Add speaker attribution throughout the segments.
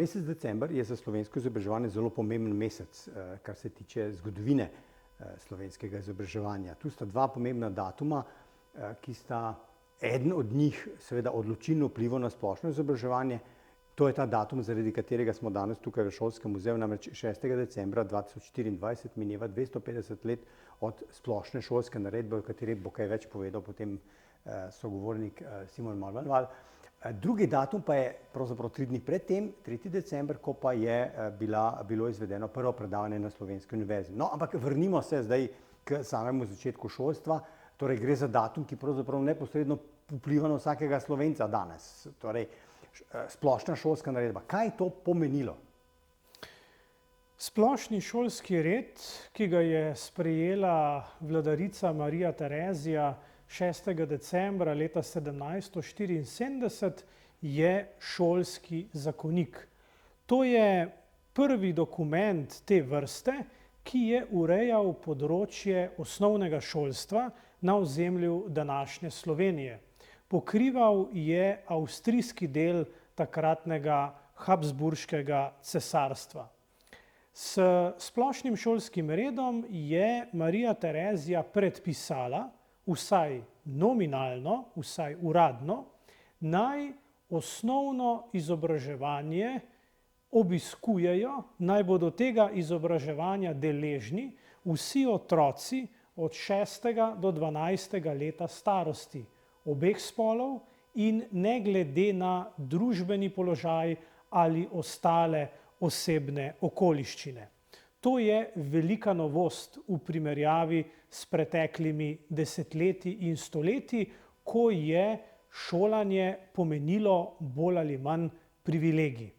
Speaker 1: mesec december je za slovensko izobraževanje zelo pomemben mesec, kar se tiče zgodovine slovenskega izobraževanja. Tu sta dva pomembna datuma, ki sta eden od njih seveda odločilno vplival na splošno izobraževanje. To je ta datum, zaradi katerega smo danes tukaj v Šolskem muzeju, namreč 6. decembra 2024 mineva 250 let od splošne šolske naredbe, o kateri bo kaj več povedal potem sogovornik Simon Malvanval. Drugi datum pa je pravzaprav 3 dni pred tem, 3. december, ko pa je bilo izvedeno prvo predavanje na Slovenski univerzi. No, ampak vrnimo se zdaj k samemu začetku šolstva. Torej gre za datum, ki pravzaprav neposredno vpliva na vsakega Slovenca danes. Torej, splošna šolska naredba. Kaj je to pomenilo?
Speaker 2: Splošni šolski red, ki ga je sprejela vladarica Marija Terezija 6. decembra leta 1774, je šolski zakonik. To je prvi dokument te vrste, ki je urejal področje osnovnega šolstva na ozemlju današnje Slovenije. Pokrival je avstrijski del takratnega Habsburškega cesarstva. S splošnim šolskim redom je Marija Terezija predpisala, vsaj nominalno, vsaj uradno, naj osnovno izobraževanje obiskujejo, naj bodo tega izobraževanja deležni vsi otroci od 6. do 12. leta starosti, obeh spolov in ne glede na družbeni položaj ali ostale osebne okoliščine. To je velika novost v primerjavi s preteklimi desetletji in stoletji, ko je šolanje pomenilo bolj ali manj privilegij.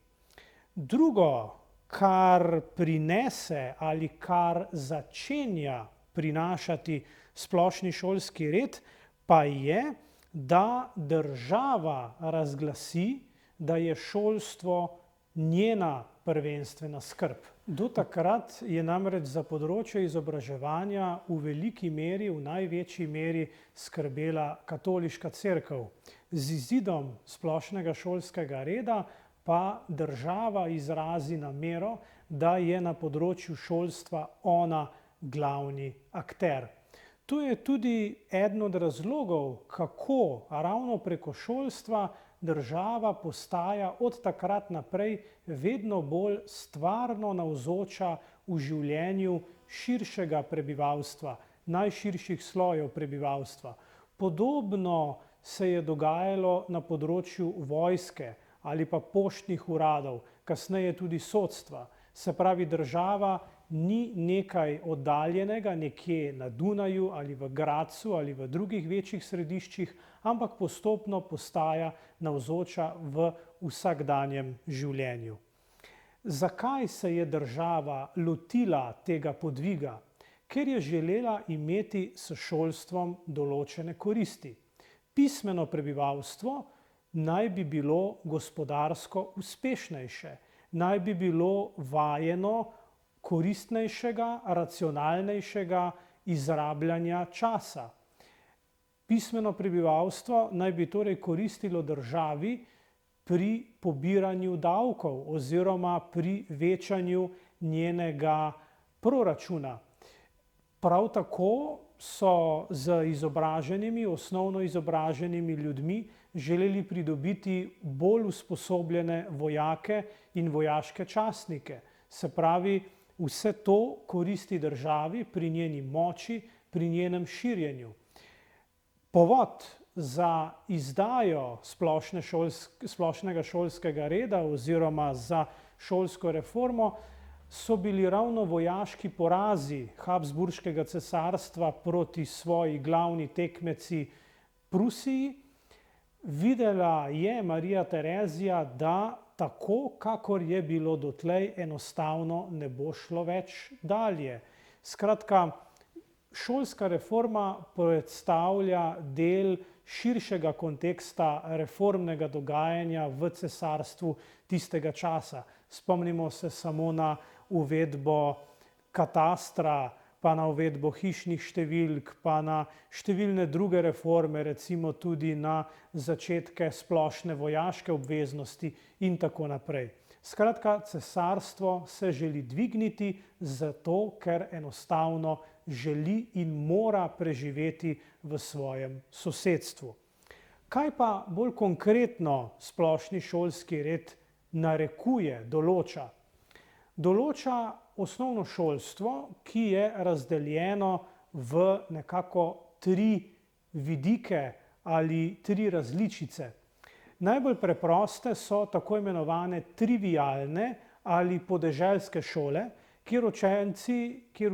Speaker 2: Drugo, kar prinese ali kar začenja prinašati splošni šolski red, pa je, da država razglasi, da je šolstvo njena prvenstvena skrb. Do takrat je namreč za področje izobraževanja v veliki meri, v največji meri skrbela katoliška cerkev. Z izidom splošnega šolskega reda pa država izrazi namero, da je na področju šolstva ona glavni akter. To je tudi eden od razlogov, kako ravno preko šolstva država postaja od takrat naprej vedno bolj stvarno navzoča v življenju širšega prebivalstva, najširših slojev prebivalstva. Podobno se je dogajalo na področju vojske ali pa poštnih uradov, kasneje tudi sodstva. Se pravi, država ni nekaj oddaljenega, nekje na Dunaju ali v Gradcu ali v drugih večjih središčih, ampak postopno postaja navzoča v vsakdanjem življenju. Zakaj se je država lotila tega podviga? Ker je želela imeti s šolstvom določene koristi. Pismeno prebivalstvo naj bi bilo gospodarsko uspešnejše, naj bi bilo vajeno koristnejšega, racionalnejšega izrabljanja časa. Pismeno prebivalstvo naj bi torej koristilo državi pri pobiranju davkov oziroma pri večanju njenega proračuna. Prav tako so z izobraženimi, osnovno izobraženimi ljudmi želeli pridobiti bolj usposobljene vojake in vojaške častnike. Se pravi, vse to koristi državi pri njeni moči, pri njenem širjenju. Povod za izdajo splošnega šolskega reda oziroma za šolsko reformo so bili ravno vojaški porazi Habsburškega cesarstva proti svoji glavni tekmeci Prusiji. Videla je Marija Terezija, da tako, kakor je bilo dotlej, enostavno ne bo šlo več dalje. Skratka, šolska reforma predstavlja del širšega konteksta reformnega dogajanja v cesarstvu tistega časa. Spomnimo se samo na uvedbo katastra, pa na uvedbo hišnih številk, pa na številne druge reforme, recimo tudi na začetke splošne vojaške obveznosti in tako naprej. Skratka, cesarstvo se želi dvigniti zato, ker enostavno želi in mora preživeti v svojem sosedstvu. Kaj pa bolj konkretno splošni šolski red narekuje, določa? Določa osnovno šolstvo, ki je razdeljeno v nekako 3 vidike ali 3 različice. Najbolj preproste so tako imenovane trivialne ali podeželske šole, kjer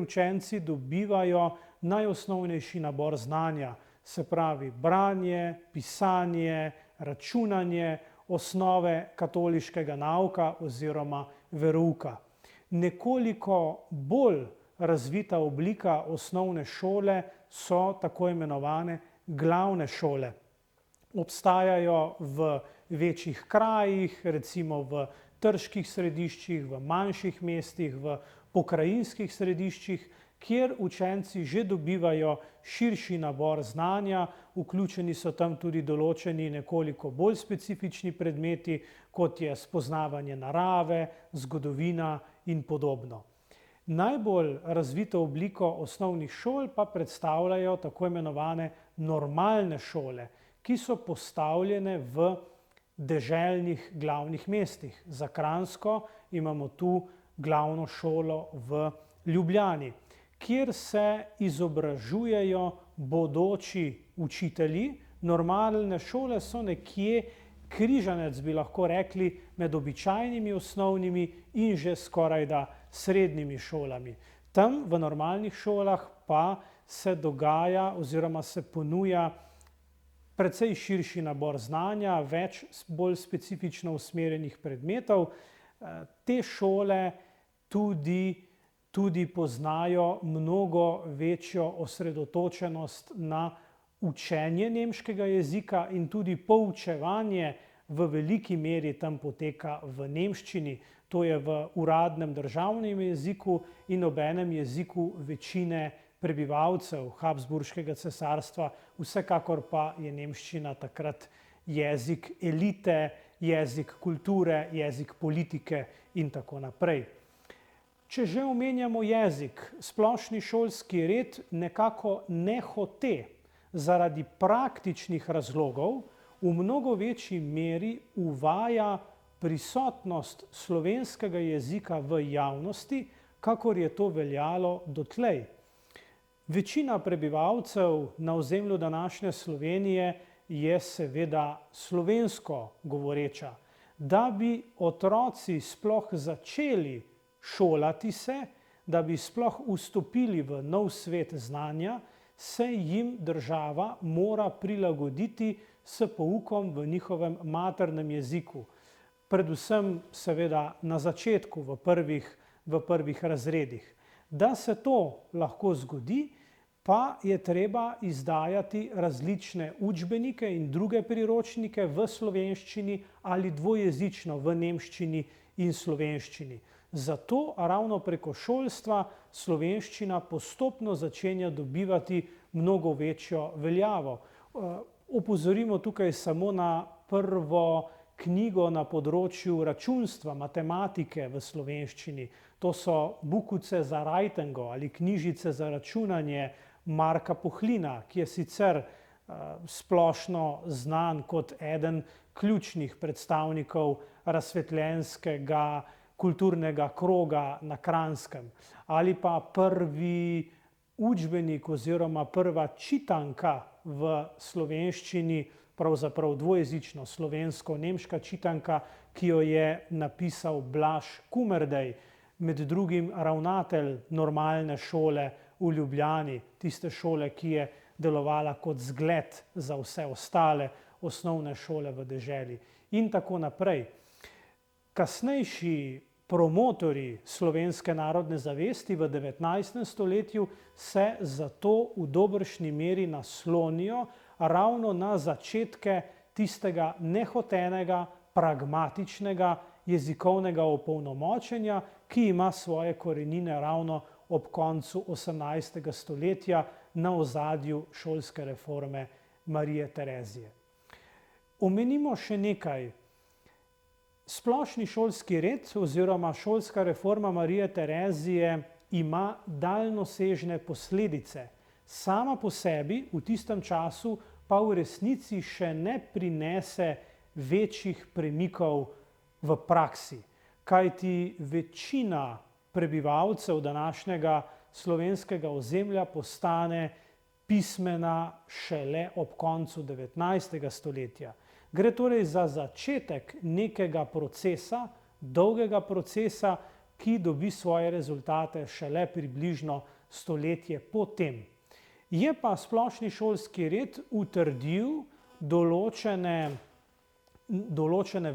Speaker 2: učenci dobivajo najosnovnejši nabor znanja, se pravi branje, pisanje, računanje, osnove katoliškega nauka oziroma verouka. Nekoliko bolj razvita oblika osnovne šole so tako imenovane glavne šole. Obstajajo v večjih krajih, recimo v trških središčih, v manjših mestih, v pokrajinskih središčih, kjer učenci že dobivajo širši nabor znanja, vključeni so tam tudi določeni nekoliko bolj specifični predmeti, kot je spoznavanje narave, zgodovina in podobno. Najbolj razvito obliko osnovnih šol pa predstavljajo tako imenovane normalne šole, ki so postavljene v deželnih glavnih mestih. Za Kranjsko imamo tu glavno šolo v Ljubljani, kjer se izobražujejo bodoči učitelji. Normalne šole so nekje križanec, bi lahko rekli, med običajnimi osnovnimi in že skorajda srednjimi šolami. Tam v normalnih šolah pa se dogaja oziroma se ponuja precej širši nabor znanja, več bolj specifično usmerjenih predmetov. Te šole tudi poznajo mnogo večjo osredotočenost na učenje nemškega jezika in tudi poučevanje v veliki meri tam poteka v nemščini. To je v uradnem državnem jeziku in obenem jeziku večine prebivalcev Habsburškega cesarstva, vsekakor pa je nemščina takrat jezik elite, jezik kulture, jezik politike in tako naprej. Če že omenjamo jezik, splošni šolski red nekako nehote zaradi praktičnih razlogov v mnogo večji meri uvaja prisotnost slovenskega jezika v javnosti, kakor je to veljalo dotlej. Večina prebivalcev na ozemlju današnje Slovenije je seveda slovensko govoreča. Da bi otroci sploh začeli šolati se, da bi sploh vstopili v nov svet znanja, se jim država mora prilagoditi s poukom v njihovem maternem jeziku. Predvsem seveda na začetku, v prvih razredih. Da se to lahko zgodi, pa je treba izdajati različne učbenike in druge priročnike v slovenščini ali dvojezično v nemščini in slovenščini. Zato ravno preko šolstva slovenščina postopno začenja dobivati mnogo večjo veljavo. Opozorimo tukaj samo na prvo knjigo na področju računstva, matematike v slovenščini. To so Bukovce za Rajtengo ali knjižice za računanje Marka Pohlina, ki je sicer splošno znan kot eden ključnih predstavnikov razsvetljenskega kulturnega kroga na Kranjskem. Ali pa prvi učbenik oziroma prva čitanka v slovenščini, pravzaprav dvojezično slovensko-nemška čitanka, ki jo je napisal Blaž Kumerdej, med drugim ravnatelj normalne šole v Ljubljani, tiste šole, ki je delovala kot zgled za vse ostale osnovne šole v deželi in tako naprej. Kasnejši promotorji slovenske narodne zavesti v 19. stoletju se zato v dobršni meri naslonijo ravno na začetke tistega nehotenega, pragmatičnega jezikovnega opolnomočenja, ki ima svoje korenine ravno ob koncu 18. stoletja na ozadju šolske reforme Marije Terezije. Omenimo še nekaj. Splošni šolski red oziroma šolska reforma Marije Terezije ima daljnosežne posledice. Sama po sebi v tistem času pa v resnici še ne prinese večjih premikov v praksi, kajti večina prebivalcev današnjega slovenskega ozemlja postane pismena šele ob koncu 19. stoletja. Gre torej za začetek nekega procesa, dolgega procesa, ki dobi svoje rezultate šele približno stoletje potem. Je pa splošni šolski red utrdil določene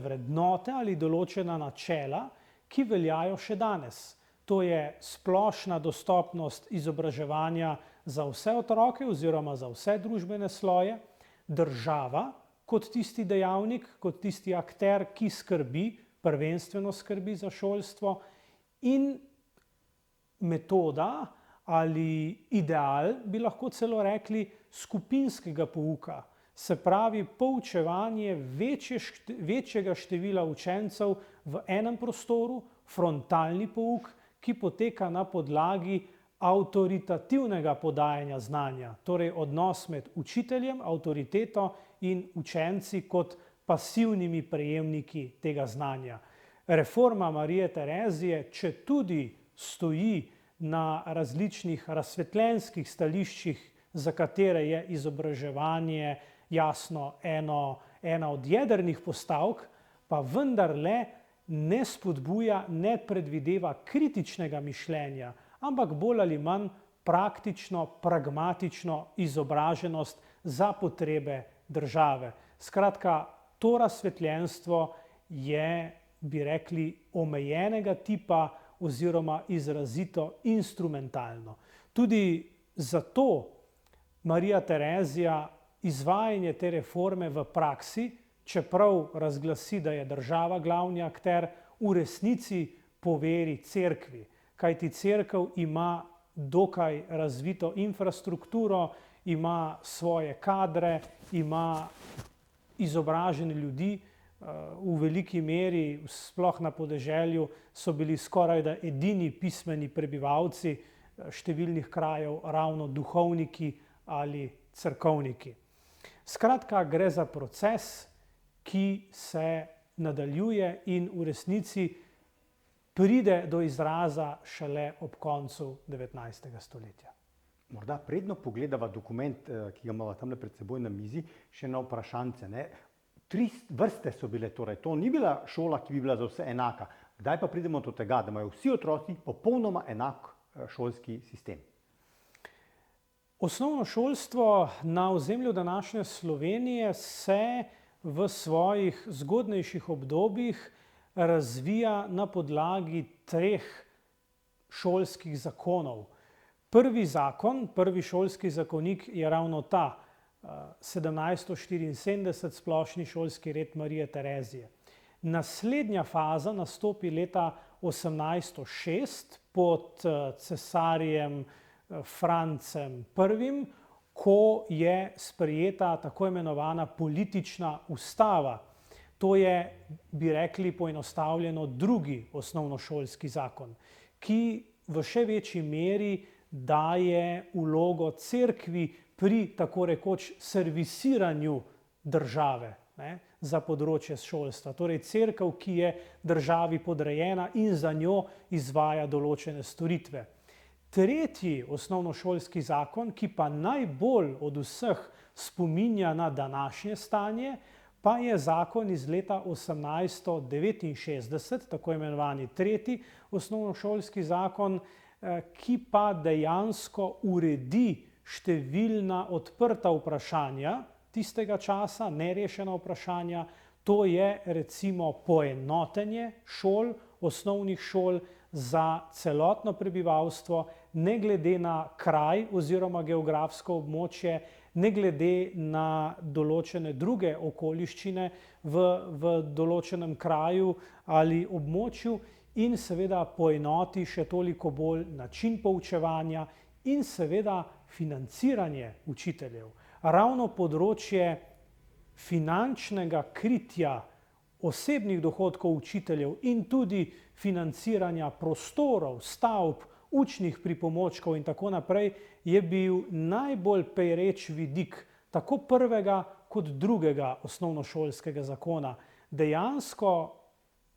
Speaker 2: vrednote ali določena načela, ki veljajo še danes. To je splošna dostopnost izobraževanja za vse otroke oziroma za vse družbene sloje, država kot tisti dejavnik, kot tisti akter, ki skrbi, prvenstveno skrbi za šolstvo, in metoda ali ideal, bi lahko celo rekli, skupinskega pouka. Se pravi, poučevanje večjega števila učencev v enem prostoru, frontalni pouk, ki poteka na podlagi avtoritativnega podajanja znanja, torej odnos med učiteljem, avtoriteto in učenci kot pasivnimi prejemniki tega znanja. Reforma Marije Terezije, četudi stoji na različnih razsvetljenskih stališčih, za katere je izobraževanje jasno ena od jedrnih postavk, pa vendarle ne spodbuja, ne predvideva kritičnega mišljenja, ampak bolj ali manj praktično, pragmatično izobraženost za potrebe države. Skratka, to razsvetljenstvo je, bi rekli, omejenega tipa oziroma izrazito instrumentalno. Tudi zato Marija Terezija izvajanje te reforme v praksi, čeprav razglasi, da je država glavni akter, v resnici poveri cerkvi. Kajti cerkev ima dokaj razvito infrastrukturo, ima svoje kadre, ima izobražene ljudi, v veliki meri, sploh na podeželju, so bili skorajda edini pismeni prebivalci številnih krajev ravno duhovniki ali cerkovniki. Skratka, gre za proces, ki se nadaljuje in v resnici pride do izraza šele ob koncu 19. stoletja.
Speaker 1: Morda predno pogledava dokument, ki ga imamo tamle pred seboj na mizi, še na vprašance. 3 vrste so bile, torej to ni bila šola, ki bi bila za vse enaka. Kdaj pa pridemo do tega, da imajo vsi otroci popolnoma enak šolski sistem?
Speaker 2: Osnovno šolstvo na ozemlju današnje Slovenije se v svojih zgodnejših obdobjih razvija na podlagi 3 šolskih zakonov. Prvi zakon, prvi šolski zakonik je ravno ta, 1774 splošni šolski red Marije Terezije. Naslednja faza nastopi leta 1806 pod cesarjem Francem I., ko je sprejeta tako imenovana politična ustava. To je, bi rekli poenostavljeno, drugi osnovnošolski zakon, ki v še večji meri daje vlogo cerkvi pri tako rekoč servisiranju države za področje šolstva. Torej cerkev, ki je državi podrejena in za njo izvaja določene storitve. Tretji osnovnošolski zakon, ki pa najbolj od vseh spominja na današnje stanje, pa je zakon iz leta 1869, tako imenovani tretji osnovnošolski zakon, ki pa dejansko uredi številna odprta vprašanja tistega časa, nerešena vprašanja. To je recimo poenotenje šol, osnovnih šol za celotno prebivalstvo, ne glede na kraj oziroma geografsko območje, ne glede na določene druge okoliščine v določenem kraju ali območju, in seveda poenoti še toliko bolj način poučevanja in seveda financiranje učiteljev. Ravno področje finančnega kritja osebnih dohodkov učiteljev in tudi financiranja prostorov, stavb, učnih pripomočkov in tako naprej, je bil najbolj pereč vidik tako prvega kot drugega osnovnošolskega zakona. Dejansko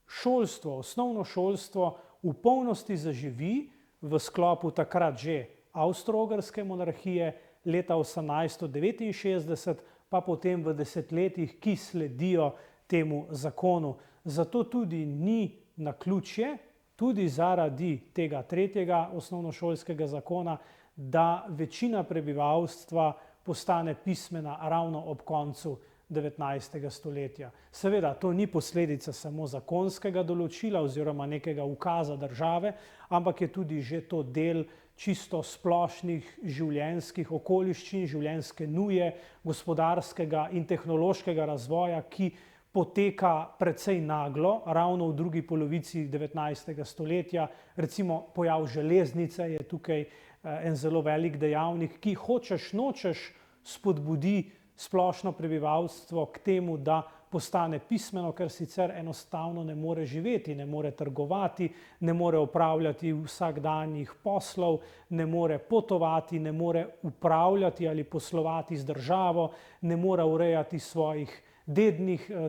Speaker 2: šolstvo, osnovno šolstvo v polnosti zaživi v sklopu takrat že Avstro-Ogrske monarhije, leta 1869, pa potem v desetletjih, ki sledijo temu zakonu. Zato tudi ni naključje, tudi zaradi tega tretjega osnovnošolskega zakona, da večina prebivalstva postane pismena ravno ob koncu 19. stoletja. Seveda, to ni posledica samo zakonskega določila oziroma nekega ukaza države, ampak je tudi že to del čisto splošnih življenjskih okoliščin, življenjske nuje, gospodarskega in tehnološkega razvoja, ki poteka precej naglo, ravno v drugi polovici 19. stoletja. Recimo pojav železnice je tukaj en zelo velik dejavnik, ki hočeš nočeš spodbudi splošno prebivalstvo k temu, da postane pismeno, ker sicer enostavno ne more živeti, ne more trgovati, ne more opravljati vsakdanjih poslov, ne more potovati, ne more upravljati ali poslovati z državo, ne more urejati svojih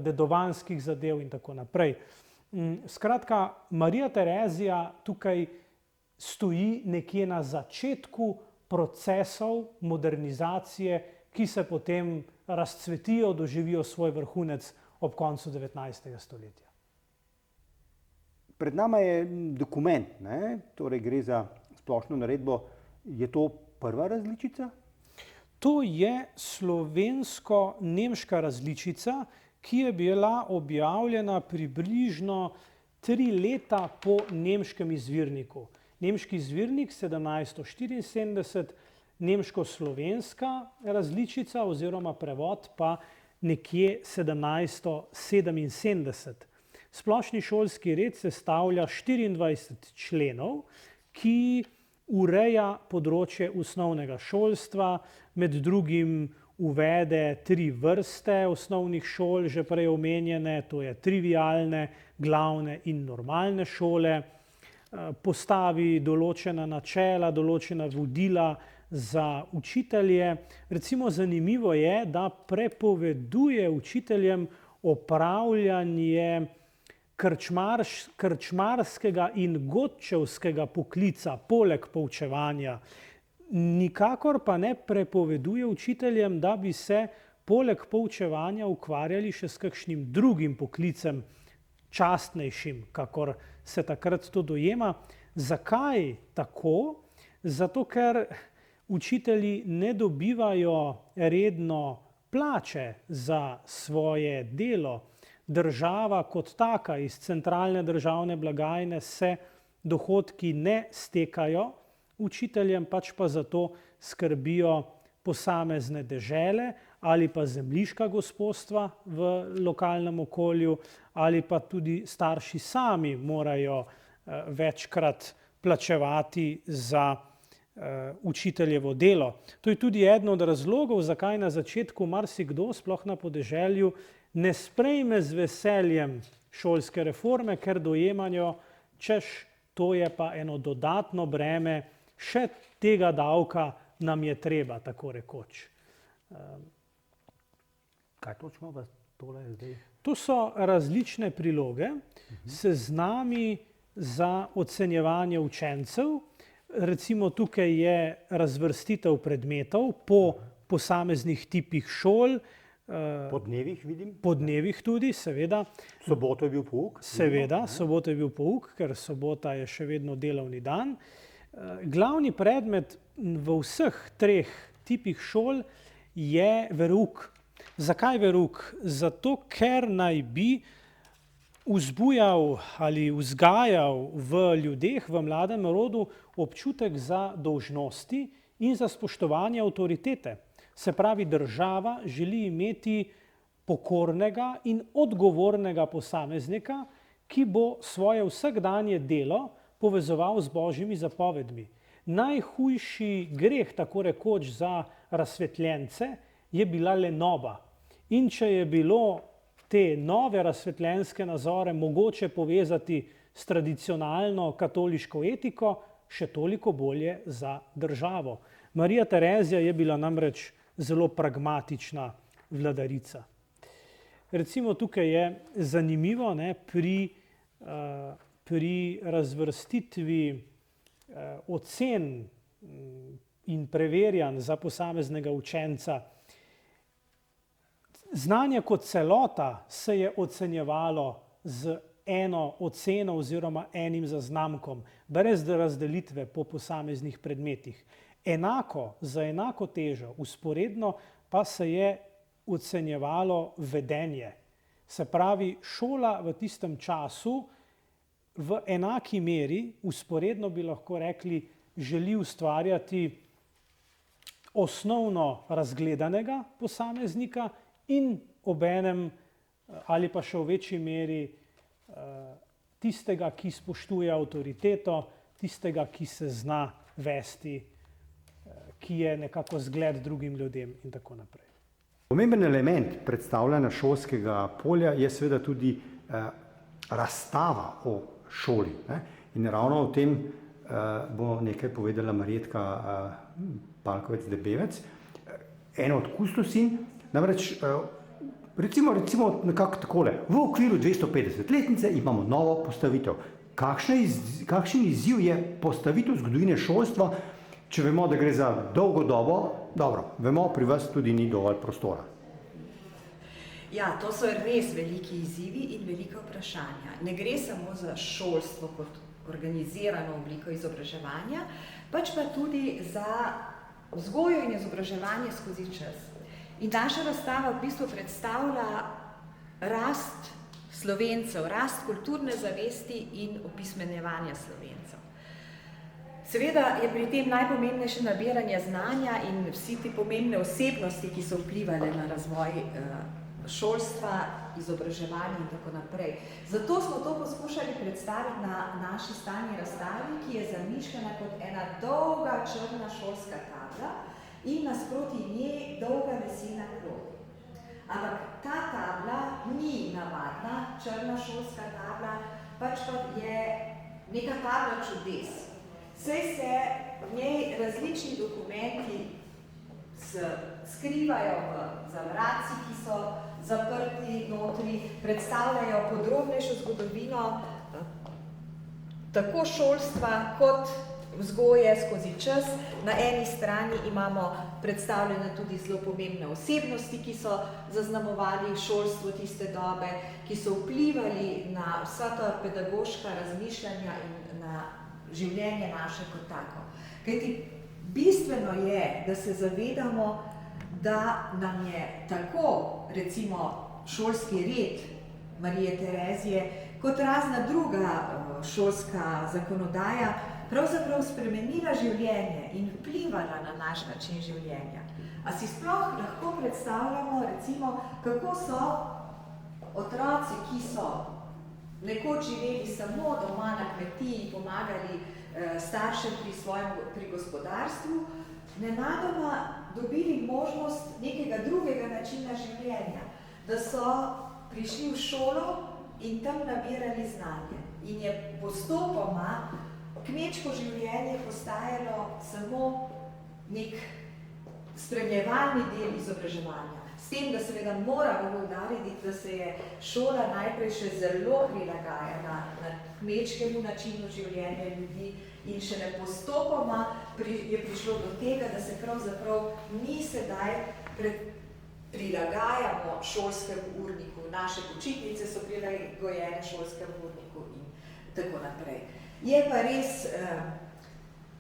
Speaker 2: dedovanskih zadev in tako naprej. Skratka, Marija Terezija tukaj stoji nekje na začetku procesov modernizacije, ki se potem razcvetijo, doživijo svoj vrhunec ob koncu 19. stoletja.
Speaker 1: Pred nama je dokument, ne? Torej gre za splošno naredbo. Je to prva različica?
Speaker 2: To je slovensko-nemška različica, ki je bila objavljena približno 3 leta po nemškem izvirniku. Nemški izvirnik 1774, nemško-slovenska različica oziroma prevod pa nekje 1777. Splošni šolski red sestavlja 24 členov, ki ureja področje osnovnega šolstva, med drugim uvede 3 vrste osnovnih šol, že prej omenjene, to je trivialne, glavne in normalne šole, postavi določena načela, določena vodila za učitelje. Recimo zanimivo je, da prepoveduje učiteljem opravljanje krčmarskega in godčevskega poklica poleg poučevanja. Nikakor pa ne prepoveduje učiteljem, da bi se poleg poučevanja ukvarjali še s kakšnim drugim poklicem, častnejšim, kakor se takrat to dojema. Zakaj tako? Zato, ker učitelji ne dobivajo redno plače za svoje delo. Država kot taka, iz centralne državne blagajne se dohodki ne stekajo učiteljem, pač pa zato skrbijo posamezne dežele ali pa zemljiška gospodstva v lokalnem okolju, ali pa tudi starši sami morajo večkrat plačevati za učiteljevo delo. To je tudi eden od razlogov, zakaj na začetku marsikdo, sploh na podeželju, ne sprejme z veseljem šolske reforme, ker dojemajo, češ, to je pa eno dodatno breme, še tega davka nam je treba, tako rekoč.
Speaker 1: Kaj točno vas tole zdaj?
Speaker 2: To so različne priloge, seznami za ocenjevanje učencev. Recimo tukaj je razvrstitev predmetov po posameznih tipih šol.
Speaker 1: Po dnevih vidim?
Speaker 2: Po dnevih tudi, seveda.
Speaker 1: Soboto je bil pouk?
Speaker 2: Seveda, soboto je bil pouk, ker sobota je še vedno delovni dan. Glavni predmet v vseh 3 tipih šol je verouk. Zakaj verouk? Zato, ker naj bi vzbujal ali vzgajal v ljudeh, v mladem rodu, občutek za dolžnosti in za spoštovanje avtoritete. Se pravi, država želi imeti pokornega in odgovornega posameznika, ki bo svoje vsakdanje delo povezoval z božjimi zapovedmi. Najhujši greh, tako rekoč, za razsvetljence je bila lenoba. In če je bilo te nove razsvetljenske nazore mogoče povezati s tradicionalno katoliško etiko, še toliko bolje za državo. Marija Terezija je bila namreč zelo pragmatična vladarica. Recimo tukaj je zanimivo, ne, pri razvrstitvi ocen in preverjanj za posameznega učenca. Znanje kot celota se je ocenjevalo z eno oceno oziroma enim zaznamkom, brez razdelitve po posameznih predmetih. Enako, za enako težo, vzporedno pa se je ocenjevalo vedenje. Se pravi, šola v tistem času v enaki meri, vzporedno bi lahko rekli, želi ustvarjati osnovno razgledanega posameznika in obenem, ali pa še v večji meri, tistega, ki spoštuje avtoriteto, tistega, ki se zna vesti, ki je nekako zgled drugim ljudem in tako naprej.
Speaker 1: Pomemben element predstavljanja šolskega polja je seveda tudi razstava o šoli. In ravno o tem bo nekaj povedala Marjetka Palkovec-Debevec. Ena od kustosinj, namreč recimo nekako takole, v okviru 250-letnice imamo novo postavitev. Kakšen izziv je postavitev zgodovine šolstva, če vemo, da gre za dolgo dobo? Dobro, vemo, pri vas tudi ni dovolj prostora.
Speaker 3: Ja, to so res veliki izzivi in velika vprašanja. Ne gre samo za šolstvo kot organizirano obliko izobraževanja, pač pa tudi za vzgojo in izobraževanje skozi čas. In naša razstava v bistvu predstavlja rast Slovencev, rast kulturne zavesti in opismenjevanja Slovencev. Seveda je pri tem najpomembnejše nabiranje znanja in vsi ti pomembne osebnosti, ki so vplivali na razvoj šolstva, izobraževanja in tako naprej. Zato smo to poskušali predstaviti na naši stalni razstavi, ki je zamišljena kot ena dolga črna šolska tabla in nasproti nje dolga lesena klop. Ampak ta tabla ni navadna črna šolska tabla, pač pa je neka tabla čudes. Saj se v njej različni dokumenti skrivajo v zavratci, ki so zaprti notri, predstavljajo podrobnejšo zgodovino tako šolstva kot vzgoje skozi čas. Na eni strani imamo predstavljene tudi zelo pomembne osebnosti, ki so zaznamovali šolstvo tiste dobe, ki so vplivali na vsa ta pedagoška razmišljanja in na življenje naše kot tako. Kajti bistveno je, da se zavedamo, da nam je tako, recimo, šolski red Marije Terezije, kot razna druga šolska zakonodaja, pravzaprav spremenila življenje in vplivala na naš način življenja. A si sploh lahko predstavljamo, recimo, kako so otroci, ki so nekoč živeli samo doma na kmetiji, pomagali staršem pri gospodarstvu, nenadoma dobili možnost nekega drugega načina življenja, da so prišli v šolo in tam nabirali znanje. In je postopoma kmečko življenje postajalo samo nek spremljevalni del izobraževanja. S tem, da seveda moramo poudariti, da se je šola najprej še zelo prilagajala na kmečkemu načinu življenja ljudi in šele postopoma je prišlo do tega, da se pravzaprav mi sedaj prilagajamo šolskemu urniku. Naše počitnice so prilagojene šolskemu urniku in tako naprej. Je pa res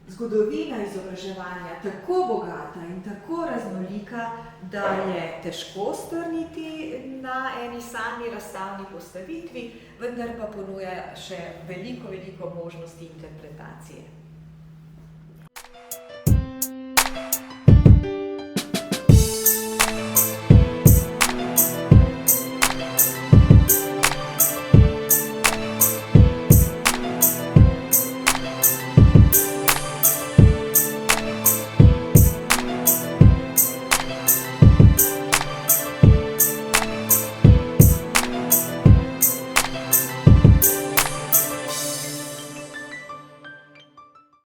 Speaker 3: zgodovina izobraževanja tako bogata in tako raznolika, da je težko strniti na eni sami razstavni postavitvi, vendar pa ponuja še veliko možnosti interpretacije.